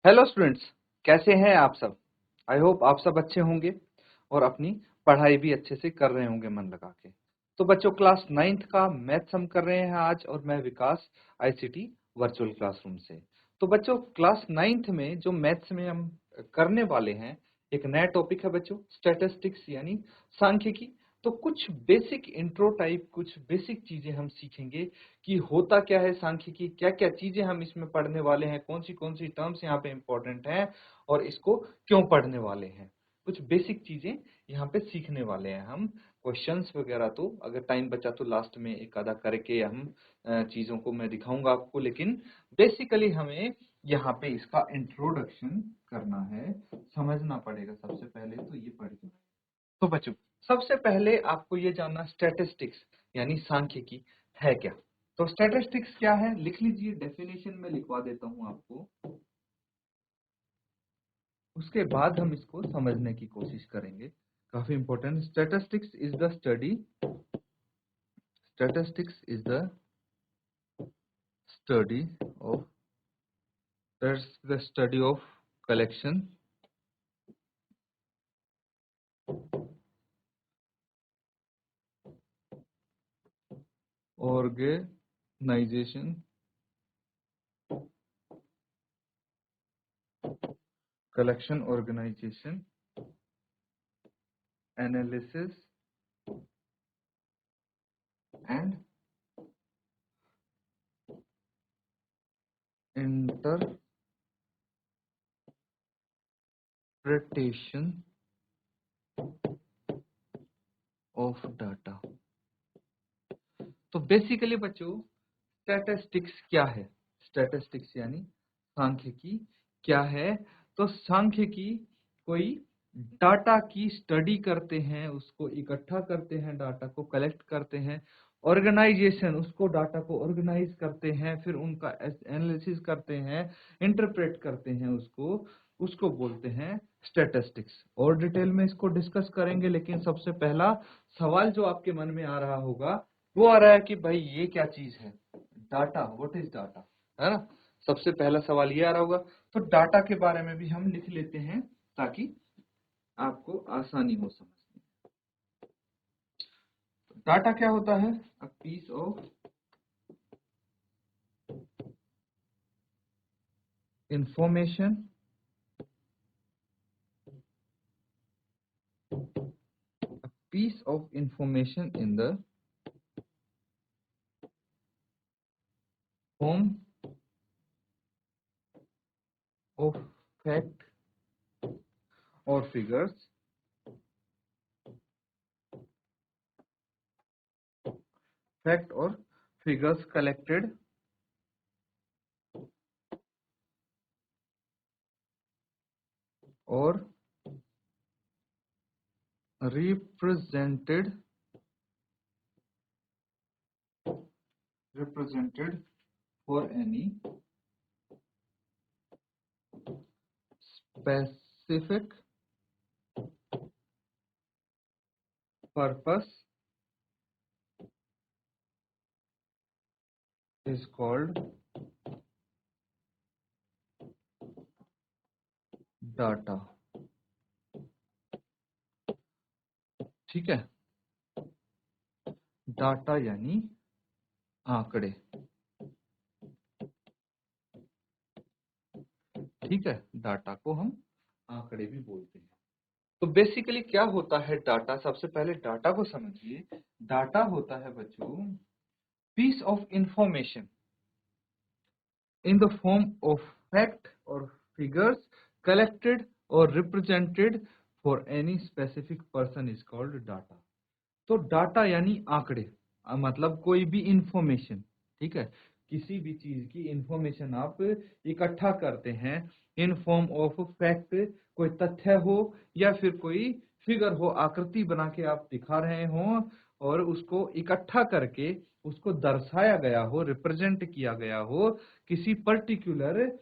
Hello students, कैसे हैं आप सब। आई होप आप सब अच्छे होंगे और अपनी पढ़ाई भी अच्छे से कर रहे होंगे मन लगा के। तो बच्चों, क्लास 9th का मैथ्स हम कर रहे हैं आज, और मैं विकास आईसीटी वर्चुअल क्लासरूम से। तो बच्चों, क्लास 9th में जो मैथ्स में हम करने वाले हैं, एक नया टॉपिक है बच्चों, स्टैटिस्टिक्स यानी सांख्यिकी। तो कुछ बेसिक इंट्रो टाइप, कुछ बेसिक चीजें हम सीखेंगे कि होता क्या है सांख्यिकी, क्या क्या चीजें हम इसमें पढ़ने वाले हैं, कौन सी टर्म्स यहाँ पे इंपॉर्टेंट हैं और इसको क्यों पढ़ने वाले हैं। कुछ बेसिक चीजें यहाँ पे सीखने वाले हैं हम। क्वेश्चंस वगैरह तो अगर टाइम बचा तो लास्ट में एक आधा करके हम चीजों को मैं दिखाऊंगा आपको, लेकिन बेसिकली हमें यहाँ पे इसका इंट्रोडक्शन करना है, समझना पड़ेगा। सबसे पहले तो ये पढ़िए। तो बच्चों, सबसे पहले आपको ये जानना, स्टैटिस्टिक्स यानी सांख्यिकी है क्या। तो स्टैटिस्टिक्स क्या है, लिख लीजिए, डेफिनेशन में लिखवा देता हूं आपको, उसके बाद हम इसको समझने की कोशिश करेंगे। काफी important. Statistics is the study of study of collection, organization, collection, organization, analysis and interpretation of data। तो बेसिकली बच्चों, स्टैटिस्टिक्स क्या है, स्टैटिस्टिक्स यानी सांख्यिकी क्या है। तो सांख्यिकी कोई डाटा की स्टडी करते हैं, उसको इकट्ठा करते हैं, डाटा को कलेक्ट करते हैं। ऑर्गेनाइजेशन, उसको डाटा को ऑर्गेनाइज करते हैं, फिर उनका एनालिसिस करते हैं, इंटरप्रेट करते हैं, उसको उसको बोलते हैं स्टैटिस्टिक्स। और डिटेल में इसको डिस्कस करेंगे, लेकिन सबसे पहला सवाल जो आपके मन में आ रहा होगा वो आ रहा है कि भाई ये क्या चीज है, डाटा, व्हाट इज डाटा, है ना। सबसे पहला सवाल ये आ रहा होगा। तो डाटा के बारे में भी हम लिख लेते हैं ताकि आपको आसानी हो समझने। डाटा क्या होता है, a piece of information, piece of information in the form of fact or figures, fact or figures collected or represented for any specific purpose is called data. ठीक है, डाटा यानी आंकड़े। ठीक है, डाटा को हम आंकड़े भी बोलते हैं। तो बेसिकली क्या होता है डाटा, सबसे पहले डाटा को समझिए। डाटा होता है बच्चों piece of information in the form of fact or figures collected or represented for any specific person is called data। तो डाटा यानी आंकड़े, मतलब कोई भी इंफॉर्मेशन। ठीक है, किसी भी चीज की इंफॉर्मेशन आप इकट्ठा करते हैं इन फॉर्म ऑफ फैक्ट, कोई तथ्य हो या फिर कोई फिगर हो, आकृति बना के आप दिखा रहे हो और उसको इकट्ठा करके उसको दर्शाया गया हो, रिप्रेजेंट किया गया हो किसी पर्टिकुलर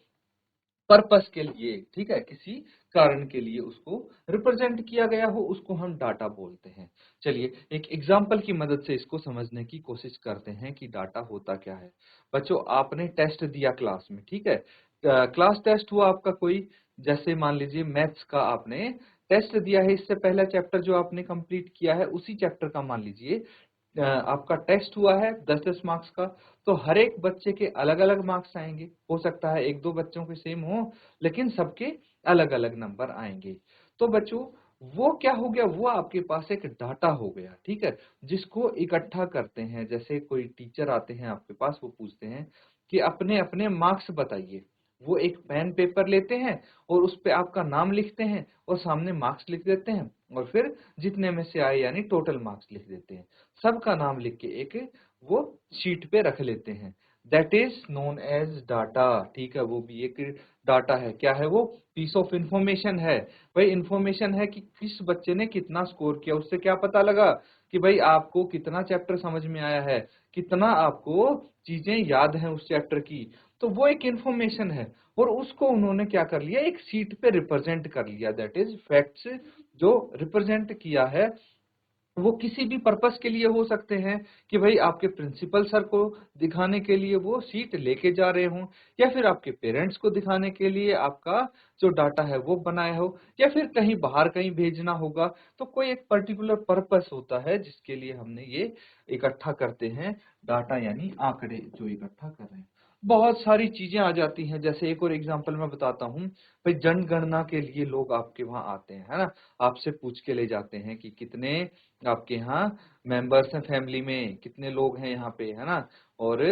पर्पस के लिए। ठीक है, किसी कारण के लिए उसको रिप्रेजेंट किया गया हो, उसको हम डाटा बोलते हैं। चलिए एक एग्जांपल की मदद से इसको समझने की कोशिश करते हैं कि डाटा होता क्या है। बच्चों, आपने टेस्ट दिया क्लास में, ठीक है। क्लास टेस्ट हुआ आपका कोई, जैसे मान लीजिए मैथ्स का आपने टेस्ट दिया है, इससे पहला चैप्टर जो आपने कंप्लीट किया है उसी चैप्टर का मान लीजिए आपका टेस्ट हुआ है 10-10 मार्क्स का, तो हर एक बच्चे के अलग-अलग मार्क्स आएंगे। हो सकता है एक दो बच्चों के सेम हो, लेकिन सबके अलग-अलग नंबर आएंगे। तो बच्चों वो क्या हो गया, वो आपके पास एक डाटा हो गया, ठीक है, जिसको इकट्ठा करते हैं। जैसे कोई टीचर आते हैं आपके पास, वो पूछते हैं कि अपने अपने मार्क्स बताइए। वो एक पेन पेपर लेते हैं और उस पे आपका नाम लिखते हैं और सामने मार्क्स लिख देते हैं, और फिर जितने में से आए यानी टोटल मार्क्स लिख देते हैं। सबका नाम लिख के एक वो शीट पे रख लेते हैं। That is known as data, ठीक है, वो भी एक डाटा है। क्या है वो? पीस ऑफ इंफॉर्मेशन है। भाई इंफॉर्मेशन है कि किस बच्चे ने कितना स्कोर किया। उससे क्या पता लगा कि भाई आपको कितना चैप्टर समझ में आया है, कितना आपको चीजें याद हैं उस चैप्टर की। तो वो एक इंफॉर्मेशन है, और उसको उन्होंने क्या कर लिया, एक शीट पे रिप्रेजेंट कर लिया। दैट इज फैक्ट्स जो रिप्रेजेंट किया है, वो किसी भी पर्पस के लिए हो सकते हैं कि भाई आपके प्रिंसिपल सर को दिखाने के लिए वो शीट लेके जा रहे हों, या फिर आपके पेरेंट्स को दिखाने के लिए आपका जो डाटा है वो बनाया हो, या फिर कहीं बाहर कहीं भेजना होगा। तो कोई एक पर्टिकुलर पर्पस होता है जिसके लिए हमने ये इकट्ठा करते हैं डाटा, यानी आंकड़े जो इकट्ठा कर रहे हैं। बहुत सारी चीजें आ जाती हैं। जैसे एक और एग्जांपल मैं बताता हूँ, भाई जनगणना के लिए लोग आपके वहां आते हैं, है ना, आपसे पूछ के ले जाते हैं कि कितने आपके यहाँ मेंबर्स हैं, फैमिली में कितने लोग हैं यहाँ पे, है ना, और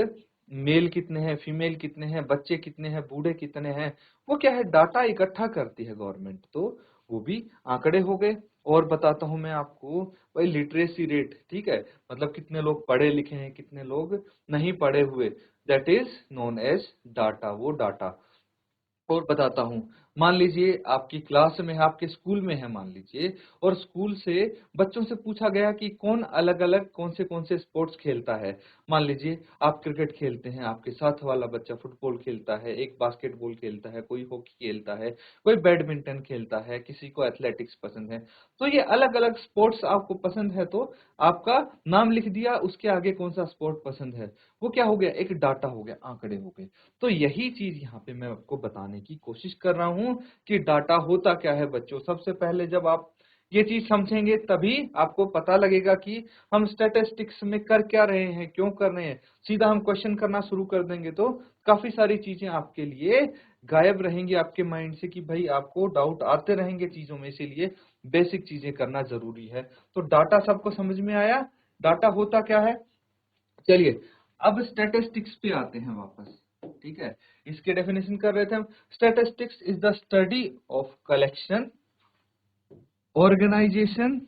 मेल कितने हैं, फीमेल कितने हैं, बच्चे कितने हैं, बूढ़े कितने हैं। वो क्या है, डाटा इकट्ठा करती है गवर्नमेंट। तो वो भी आंकड़े हो गए। और बताता हूँ मैं आपको, भाई लिटरेसी रेट, ठीक है, मतलब कितने लोग पढ़े लिखे हैं, कितने लोग नहीं पढ़े हुए। That is known as data, वो डाटा। और बताता हूँ, मान लीजिए आपकी क्लास में है, आपके स्कूल में है मान लीजिए, और स्कूल से बच्चों से पूछा गया कि कौन अलग अलग कौन से स्पोर्ट्स खेलता है। मान लीजिए आप क्रिकेट खेलते हैं, आपके साथ वाला बच्चा फुटबॉल खेलता है, एक बास्केटबॉल खेलता है, कोई हॉकी खेलता है, कोई बैडमिंटन खेलता है, किसी को एथलेटिक्स पसंद है। तो ये अलग अलग स्पोर्ट्स आपको पसंद है, तो आपका नाम लिख दिया, उसके आगे कौन सा स्पोर्ट पसंद है। वो क्या हो गया, एक डाटा हो गया, आंकड़े हो गए। तो यही चीज यहाँ पे मैं आपको बताने की कोशिश कर रहा हूँ कि डाटा होता क्या है बच्चों। सबसे पहले जब आप ये चीज समझेंगे तभी आपको पता लगेगा कि हम स्टैटिस्टिक्स में कर क्या रहे हैं, क्यों कर रहे हैं। सीधा हम क्वेश्चन करना शुरू कर देंगे तो काफी सारी चीजें आपके लिए गायब रहेंगी आपके माइंड से, कि भाई आपको डाउट आते रहेंगे चीजों में। इसीलिए बेसिक चीजें करना जरूरी है। तो डाटा सबको समझ में आया, डाटा होता क्या है। चलिए अब स्टैटिस्टिक्स पे आते हैं वापस, ठीक है। इसके डेफिनेशन कर रहे थे हम। Statistics is the study of collection, organization,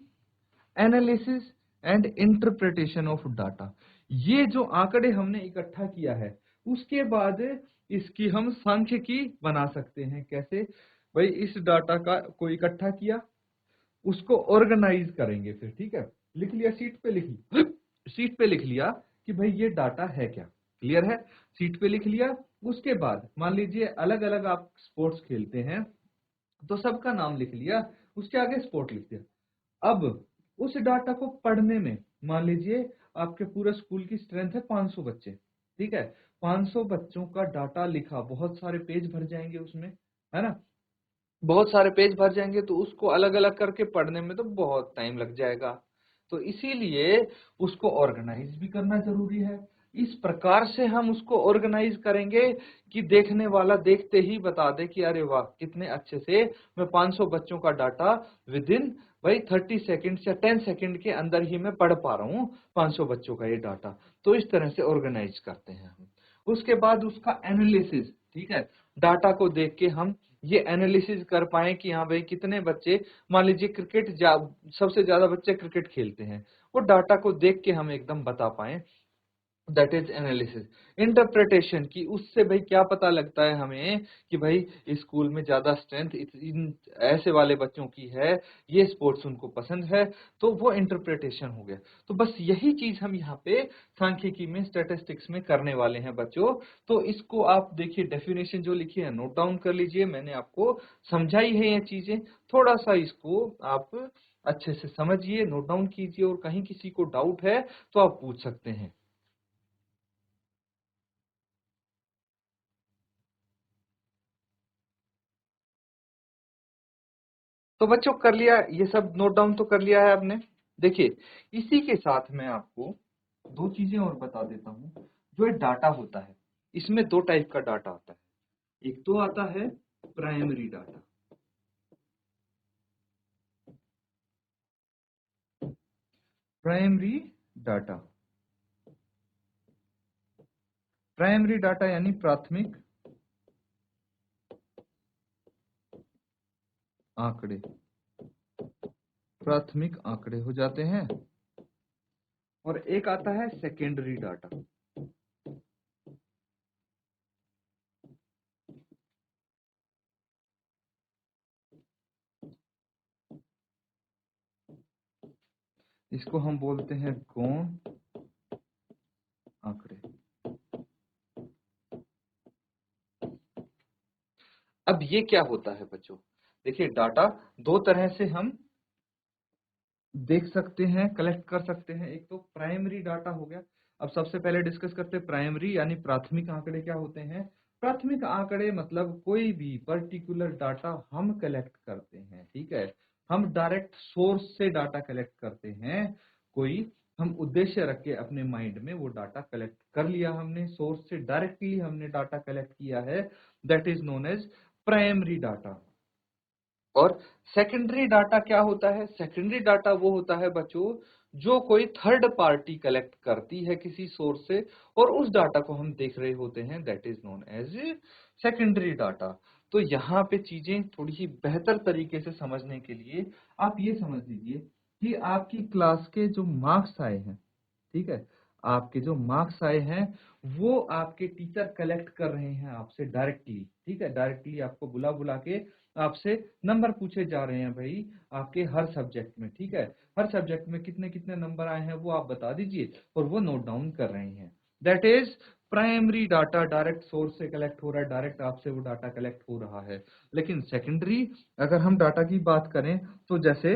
analysis and interpretation of data. ये जो आंकड़े हमने इकट्ठा किया है, उसके बाद इसकी हम सांख्यिकी बना सकते हैं। कैसे? भाई इस डाटा का को इकट्ठा किया, उसको ऑर्गेनाइज करेंगे, फिर ठीक है, लिख लिया शीट पे, शीट पे लिख लिया कि भाई ये डाटा है क्या। क्लियर है? शीट पे लिख लिया। उसके बाद मान लीजिए अलग अलग आप स्पोर्ट्स खेलते हैं, तो सबका नाम लिख लिया, उसके आगे स्पोर्ट लिख दिया। अब उस डाटा को पढ़ने में, मान लीजिए आपके पूरे स्कूल की स्ट्रेंथ है 500 बच्चे, ठीक है, 500 बच्चों का डाटा लिखा, बहुत सारे पेज भर जाएंगे उसमें, है ना, बहुत सारे पेज भर जाएंगे, तो उसको अलग अलग करके पढ़ने में तो बहुत टाइम लग जाएगा। तो इसीलिए उसको ऑर्गेनाइज भी करना जरूरी है। इस प्रकार से हम उसको ऑर्गेनाइज करेंगे कि देखने वाला देखते ही बता दे कि अरे वाह कितने अच्छे से मैं 500 बच्चों का डाटा विद इन भाई 30 सेकंड या 10 सेकंड के अंदर ही मैं पढ़ पा रहा हूँ 500 बच्चों का ये डाटा। तो इस तरह से ऑर्गेनाइज करते हैं हम। उसके बाद उसका एनालिसिस, ठीक है, डाटा को देख के हम ये एनालिसिस कर पाए कि हाँ भाई कितने बच्चे, मान लीजिए सबसे ज्यादा बच्चे क्रिकेट खेलते हैं, वो डाटा को देख के हम एकदम बता पाए। That is analysis. इंटरप्रिटेशन की उससे भाई क्या पता लगता है हमें कि भाई इस स्कूल में ज्यादा स्ट्रेंथ इन ऐसे वाले बच्चों की है, ये स्पोर्ट्स उनको पसंद है, तो वो इंटरप्रिटेशन हो गया। तो बस यही चीज हम यहाँ पे सांख्यिकी में, स्टैटिस्टिक्स में करने वाले हैं बच्चों। तो इसको आप देखिए, डेफिनेशन जो लिखी है नोट डाउन कर लीजिए, मैंने आपको समझाई है ये चीजें। थोड़ा सा इसको आप अच्छे से समझिए, नोट डाउन कीजिए, और कहीं किसी को डाउट है तो आप पूछ सकते हैं। तो बच्चों कर लिया, ये सब नोट डाउन तो कर लिया है आपने। देखिए, इसी के साथ मैं आपको दो चीजें और बता देता हूँ। जो ये डाटा होता है, इसमें दो टाइप का डाटा आता है। एक तो आता है primary data, primary data, primary data यानी प्राथमिक आंकड़े, प्राथमिक आंकड़े हो जाते हैं। और एक आता है सेकेंडरी डाटा। इसको हम बोलते हैं गौण आंकड़े। अब ये क्या होता है बच्चों? देखिए, डाटा दो तरह से हम देख सकते हैं, कलेक्ट कर सकते हैं। एक तो प्राइमरी डाटा हो गया। अब सबसे पहले डिस्कस करते हैं प्राइमरी यानी प्राथमिक आंकड़े क्या होते हैं। प्राथमिक आंकड़े मतलब कोई भी पर्टिकुलर डाटा हम कलेक्ट करते हैं, ठीक है। हम डायरेक्ट सोर्स से डाटा कलेक्ट करते हैं। कोई हम उद्देश्य रख के अपने माइंड में वो डाटा कलेक्ट कर लिया हमने, सोर्स से डायरेक्टली हमने डाटा कलेक्ट किया है, that is known as primary data. और सेकेंडरी डाटा क्या होता है? सेकेंडरी डाटा वो होता है बच्चों जो कोई थर्ड पार्टी कलेक्ट करती है किसी सोर्स से, और उस डाटा को हम देख रहे होते हैं, that is known as secondary data. तो यहाँ पे चीजें थोड़ी सी बेहतर तरीके से समझने के लिए आप ये समझ लीजिए कि आपकी क्लास के जो मार्क्स आए हैं, ठीक है, आपके जो मार्क्स आए हैं वो आपके टीचर कलेक्ट कर रहे हैं आपसे डायरेक्टली, ठीक है। डायरेक्टली आपको बुला बुला के आपसे नंबर पूछे जा रहे हैं, भाई आपके हर सब्जेक्ट में, ठीक है, हर सब्जेक्ट में कितने कितने नंबर आए हैं वो आप बता दीजिए, और वो नोट डाउन कर रहे हैं। That is primary data, direct source से कलेक्ट हो रहा है, डायरेक्ट आपसे वो डाटा कलेक्ट हो रहा है। लेकिन सेकेंडरी अगर हम डाटा की बात करें तो जैसे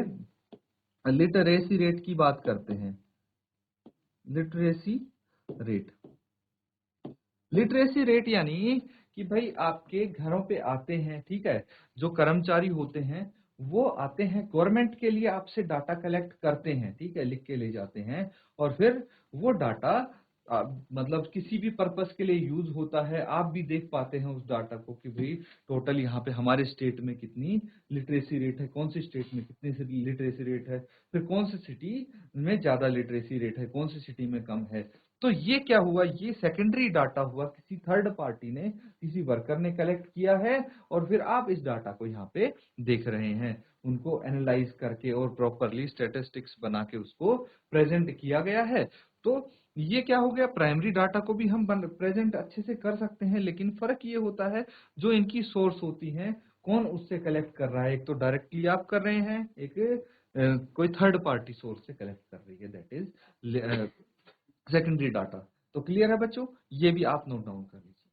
लिटरेसी रेट की बात करते हैं, लिटरेसी रेट, लिटरेसी रेट यानी कि भाई आपके घरों पे आते हैं, ठीक है, जो कर्मचारी होते हैं वो आते हैं गवर्नमेंट के लिए, आपसे डाटा कलेक्ट करते हैं, ठीक है, लिख के ले जाते हैं। और फिर वो डाटा मतलब किसी भी पर्पस के लिए यूज होता है। आप भी देख पाते हैं उस डाटा को कि भाई टोटल यहाँ पे हमारे स्टेट में कितनी लिटरेसी रेट है, कौन सी स्टेट में कितनी लिटरेसी रेट है, फिर कौन सी सिटी में ज्यादा लिटरेसी रेट है, कौन सी सिटी में कम है। तो ये क्या हुआ? ये सेकेंडरी डाटा हुआ, किसी थर्ड पार्टी ने, किसी वर्कर ने कलेक्ट किया है, और फिर आप इस डाटा को यहाँ पे देख रहे हैं, उनको एनालाइज करके और प्रॉपरली स्टैटिस्टिक्स बना के उसको प्रेजेंट किया गया है। तो ये क्या हो गया? प्राइमरी डाटा को भी हम प्रेजेंट अच्छे से कर सकते हैं, लेकिन फर्क ये होता है जो इनकी सोर्स होती है, कौन उससे कलेक्ट कर रहा है। एक तो डायरेक्टली आप कर रहे हैं, एक कोई थर्ड पार्टी सोर्स से कलेक्ट कर रही है, दैट इज सेकेंडरी डाटा। तो क्लियर है बच्चों? ये भी आप नोट डाउन कर लीजिए।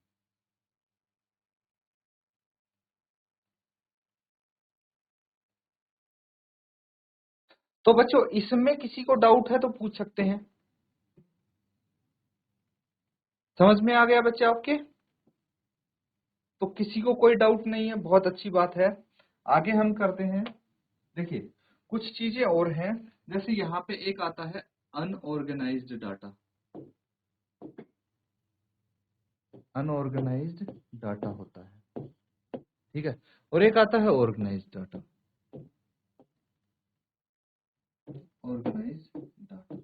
तो बच्चों इसमें किसी को डाउट है तो पूछ सकते हैं। समझ में आ गया बच्चे आपके? तो किसी को कोई डाउट नहीं है, बहुत अच्छी बात है। आगे हम करते हैं। देखिए, कुछ चीजें और हैं, जैसे यहाँ पे एक आता है अनऑर्गेनाइज्ड डाटा, अनऑर्गेनाइज्ड डाटा होता है, ठीक है, और एक आता है ऑर्गेनाइज्ड डाटा, ऑर्गेनाइज्ड डाटा।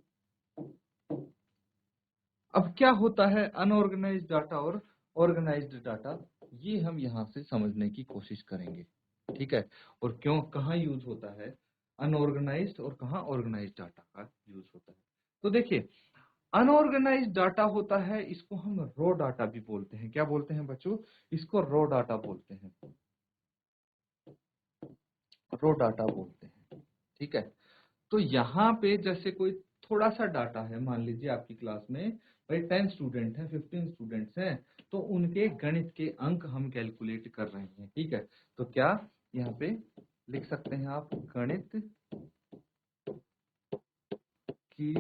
अब क्या होता है अनऑर्गेनाइज्ड डाटा और ऑर्गेनाइज्ड डाटा, ये हम यहाँ से समझने की कोशिश करेंगे, ठीक है। और क्यों, कहाँ यूज होता है अनऑर्गेनाइज्ड और कहाँ ऑर्गेनाइज्ड डाटा का यूज होता है। तो देखिए, अनऑर्गेनाइज्ड डाटा होता है, इसको हम रॉ डाटा भी बोलते हैं। क्या बोलते हैं बच्चों? इसको रॉ डाटा बोलते हैं, रॉ डाटा बोलते हैं, ठीक है। तो यहाँ पे जैसे कोई थोड़ा सा डाटा है, मान लीजिए आपकी क्लास में भाई 10 स्टूडेंट हैं, 15 स्टूडेंट्स हैं, तो उनके गणित के अंक हम कैलकुलेट कर रहे हैं, ठीक है। तो क्या यहाँ पे लिख सकते हैं आप, की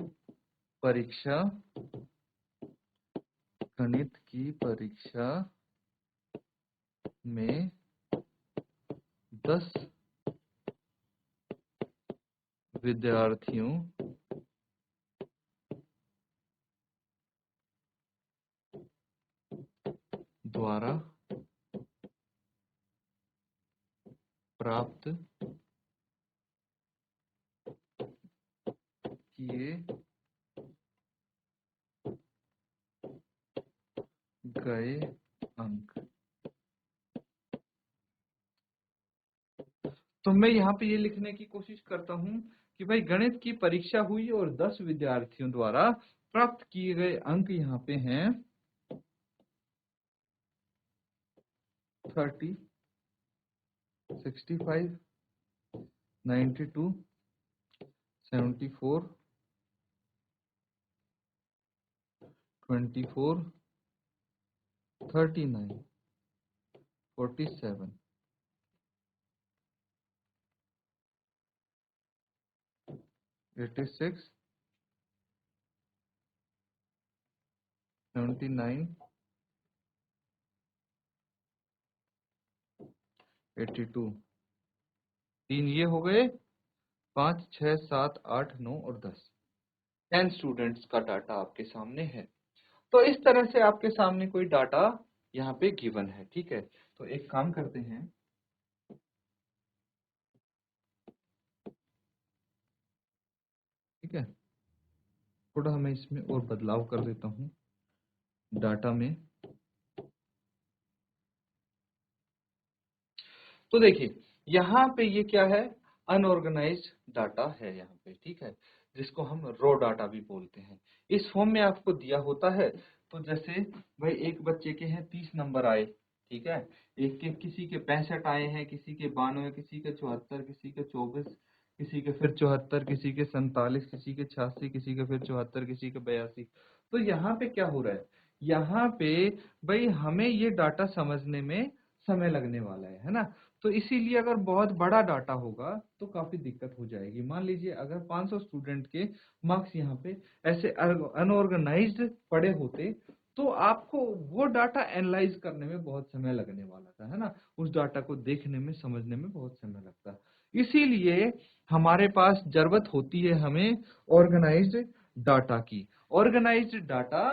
परीक्षा गणित की परीक्षा में 10 विद्यार्थियों द्वारा प्राप्त किए गए अंक। तो मैं यहाँ पे ये लिखने की कोशिश करता हूँ कि भाई गणित की परीक्षा हुई और 10 विद्यार्थियों द्वारा प्राप्त किए गए अंक यहाँ पे हैं 30, 65, 92, 74, 24, 39, 47, 86, 79, 82। 3 ये हो गए, 5, 6, 7, 8, 9 और 10। 10 स्टूडेंट्स का डाटा आपके सामने है। तो इस तरह से आपके सामने कोई डाटा यहाँ पे गिवन है, ठीक है। तो एक काम करते हैं, ठीक है, थोड़ा मैं इसमें और बदलाव कर देता हूँ डाटा में। तो देखिए यहाँ पे ये क्या है, अनऑर्गेनाइज्ड डाटा है यहाँ पे, ठीक है, जिसको हम रो डाटा भी बोलते हैं। इस फॉर्म में आपको दिया होता है। तो जैसे भाई एक बच्चे के हैं 30 नंबर आए, ठीक है, एक के किसी के 65 आए हैं, किसी के 92, किसी के 74, किसी के 24, किसी के फिर 74, किसी के 47, किसी के 86, किसी के फिर 74, किसी के 82। तो यहाँ पे क्या हो रहा है, यहाँ पे भाई हमें ये डाटा समझने में समय लगने वाला है ना। तो इसीलिए अगर बहुत बड़ा डाटा होगा तो काफी दिक्कत हो जाएगी। मान लीजिए अगर 500 स्टूडेंट के मार्क्स यहाँ पे ऐसे अनऑर्गेनाइज्ड पड़े होते तो आपको वो डाटा एनालाइज करने में बहुत समय लगने वाला था, है ना। उस डाटा को देखने में समझने में बहुत समय लगता। इसीलिए हमारे पास जरूरत होती है हमें ऑर्गेनाइज्ड डाटा की। ऑर्गेनाइज्ड डाटा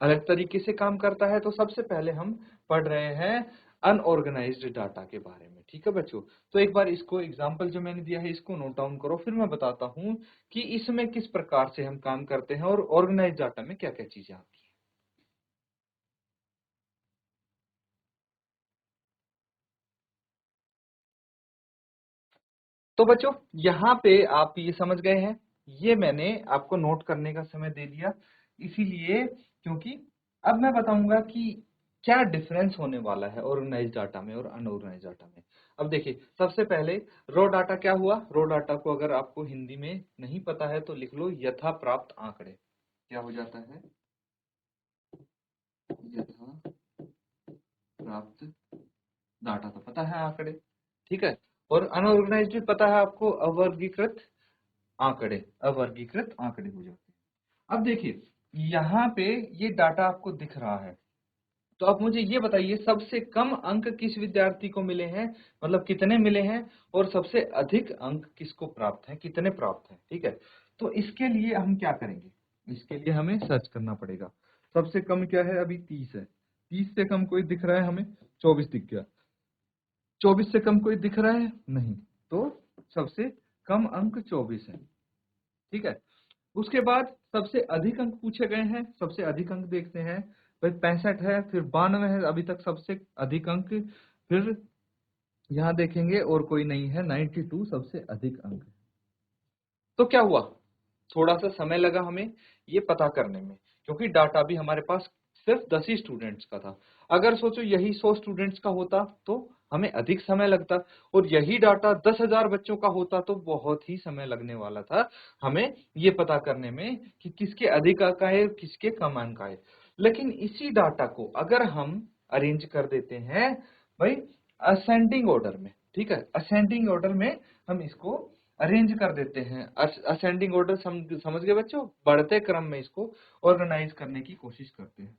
अलग तरीके से काम करता है। तो सबसे पहले हम पढ़ रहे हैं अनऑर्गेनाइज्ड डाटा के बारे में, ठीक है बच्चों। तो एक बार इसको एग्जांपल जो मैंने दिया है इसको नोट डाउन करो, फिर मैं बताता हूं कि इसमें किस प्रकार से हम काम करते हैं और ऑर्गेनाइज्ड डाटा में क्या क्या चीजें आती हैं। तो बच्चों यहाँ पे आप ये समझ गए हैं, ये मैंने आपको नोट करने का समय दे दिया इसीलिए क्योंकि अब मैं बताऊंगा कि क्या डिफरेंस होने वाला है ऑर्गेनाइज डाटा में और अनऑर्गेनाइज डाटा में। अब देखिए सबसे पहले रो डाटा क्या हुआ। रो डाटा को अगर आपको हिंदी में नहीं पता है तो लिख लो यथा प्राप्त आंकड़े। क्या हो जाता है, यथा प्राप्त डाटा तो पता है आंकड़े, ठीक है। और अनऑर्गेनाइज भी पता है आपको, अवर्गीकृत आंकड़े, अवर्गीकृत आंकड़े हो जाते हैं। अब देखिए यहाँ पे ये डाटा आपको दिख रहा है, तो आप मुझे ये बताइए सबसे कम अंक किस विद्यार्थी को मिले हैं, मतलब कितने मिले हैं, और सबसे अधिक अंक किसको प्राप्त है, कितने प्राप्त हैं, ठीक है। तो इसके लिए हम क्या करेंगे, इसके लिए हमें सर्च करना पड़ेगा। सबसे कम क्या है, अभी 30 है, 30 से कम कोई दिख रहा है हमें, 24 दिख गया, 24 से कम कोई दिख रहा है नहीं, तो सबसे कम अंक 24 है, ठीक है। उसके बाद सबसे अधिक अंक पूछे गए हैं, सबसे अधिक अंक देखते हैं, भाई 65 है, फिर 92 है अभी तक सबसे अधिक अंक, फिर यहाँ देखेंगे और कोई नहीं है, 92 सबसे अधिक अंक है। तो क्या हुआ, थोड़ा सा समय लगा हमें ये पता करने में, क्योंकि डाटा भी हमारे पास सिर्फ 10 ही स्टूडेंट्स का था। अगर सोचो यही 100 स्टूडेंट्स का होता तो हमें अधिक समय लगता, और यही डाटा 10,000 बच्चों का होता तो बहुत ही समय लगने वाला था हमें ये पता करने में कि किसके अधिक अंक आए किसके कम अंक आए। लेकिन इसी डाटा को अगर हम अरेंज कर देते हैं भाई असेंडिंग ऑर्डर में, ठीक है, असेंडिंग ऑर्डर में हम इसको अरेंज कर देते हैं। असेंडिंग ऑर्डर समझ गए बच्चों, बढ़ते क्रम में इसको ऑर्गेनाइज करने की कोशिश करते हैं।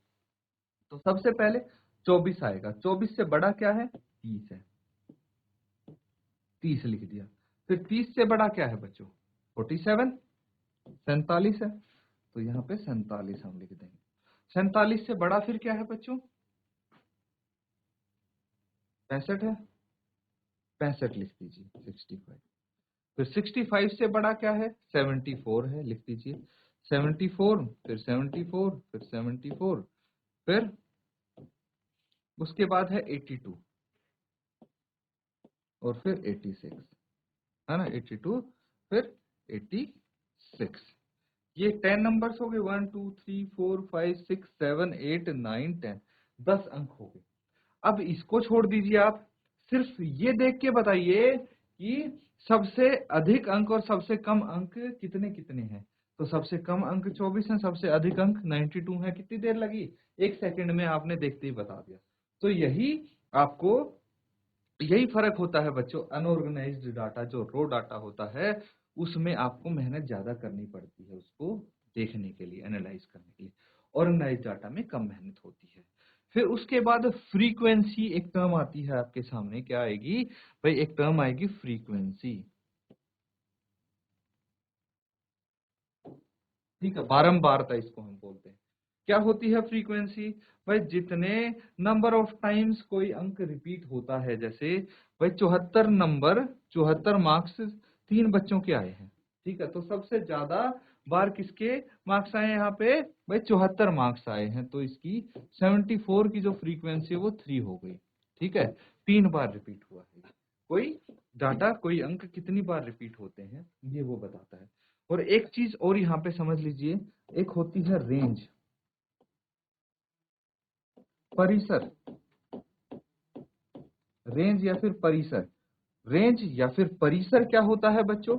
तो सबसे पहले 24 आएगा, 24 से बड़ा क्या है, 30 है, 30 लिख दिया। फिर 30 से बड़ा क्या है बच्चों? 47, 47 है, तो यहाँ पे 47 हम लिख देंगे। 47 से बड़ा फिर क्या है बच्चों? 65 है, 65 लिख दीजिए। 65, फिर 65 से बड़ा क्या है? 74 है, लिख दीजिए। 74, फिर 74, फिर 74, फिर उसके बाद है 82 और फिर 86, है ना? 82 फिर 86। ये 10 नंबर्स हो गए। 1 2 3 4 5 6 7 8 9 10, 10 अंक हो गए। अब इसको छोड़ दीजिए, आप सिर्फ ये देख के बताइए कि सबसे अधिक अंक और सबसे कम अंक कितने कितने हैं। तो सबसे कम अंक 24 है, सबसे अधिक अंक 92 है। कितनी देर लगी? 1 सेकंड में आपने देखते ही बता दिया। तो यही फर्क होता है बच्चों। अनऑर्गेनाइज्ड डाटा जो रो डाटा होता है उसमें आपको मेहनत ज्यादा करनी पड़ती है उसको देखने के लिए, एनालाइज करने के लिए। ऑर्गेनाइज्ड डाटा में कम मेहनत होती है। फिर उसके बाद फ्रीक्वेंसी एक टर्म आती है आपके सामने। क्या आएगी भाई? एक टर्म आएगी फ्रीक्वेंसी। ठीक है, बारंबारता इसको हम बोलते हैं। क्या होती है फ्रीक्वेंसी? भाई जितने नंबर ऑफ टाइम्स कोई अंक रिपीट होता है, जैसे भाई 74 मार्क्स 3 बच्चों के आए हैं। ठीक है, तो सबसे ज्यादा बार किसके मार्क्स आए यहाँ पे? भाई 74 मार्क्स आए हैं, तो इसकी 74 की जो फ्रीक्वेंसी है वो 3 हो गई। ठीक है, 3 बार रिपीट हुआ है। कोई अंक कितनी बार रिपीट होते हैं ये वो बताता है। और एक चीज और यहाँ पे समझ लीजिए, एक होती है रेंज, परिसर। रेंज या फिर परिसर। रेंज या फिर परिसर क्या होता है बच्चों?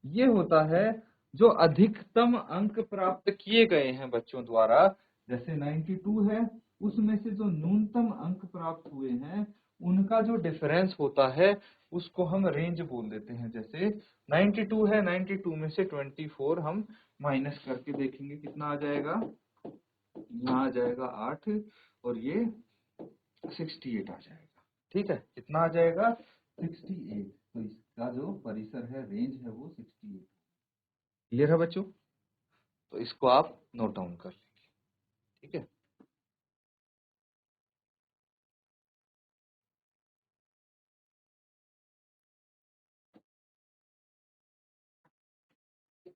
ये होता है जो अधिकतम अंक प्राप्त किए गए हैं बच्चों द्वारा। जैसे 92 है, उसमें से जो न्यूनतम अंक प्राप्त हुए हैं उनका जो डिफरेंस होता है उसको हम रेंज बोल देते हैं। जैसे 92 है, 92 में से 24 हम माइनस करके देखेंगे कितना आ जाएगा। यहाँ आ जाएगा 8 और ये 68 आ जाएगा। ठीक है, कितना आ जाएगा? 68। तो इसका जो परिसर है, रेंज है, वो 68। क्लियर है बच्चों? तो इसको आप नोट डाउन कर लेंगे। ठीक है,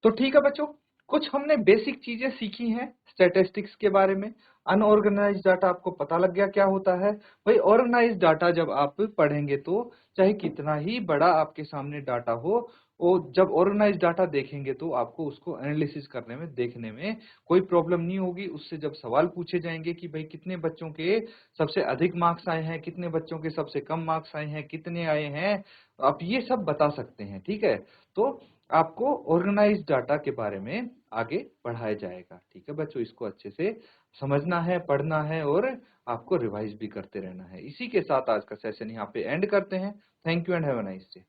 तो ठीक है बच्चों, कुछ हमने बेसिक चीजें सीखी हैं स्टैटिस्टिक्स के बारे में। अनऑर्गेनाइज्ड डाटा आपको पता लग गया क्या होता है। भाई ऑर्गेनाइज्ड डाटा जब आप पढ़ेंगे तो चाहे कितना ही बड़ा आपके सामने डाटा हो, वो जब ऑर्गेनाइज्ड डाटा देखेंगे तो आपको उसको एनालिसिस करने में, देखने में कोई प्रॉब्लम नहीं होगी। उससे जब सवाल पूछे जाएंगे कि भाई कितने बच्चों के सबसे अधिक मार्क्स आए हैं, कितने बच्चों के सबसे कम मार्क्स आए हैं, कितने आए हैं, आप ये सब बता सकते हैं। ठीक है, तो आपको ऑर्गेनाइज्ड डाटा के बारे में आगे पढ़ाया जाएगा। ठीक है बच्चों, इसको अच्छे से समझना है, पढ़ना है और आपको रिवाइज भी करते रहना है। इसी के साथ आज का सेशन यहाँ पे एंड करते हैं। Thank you and have a nice day.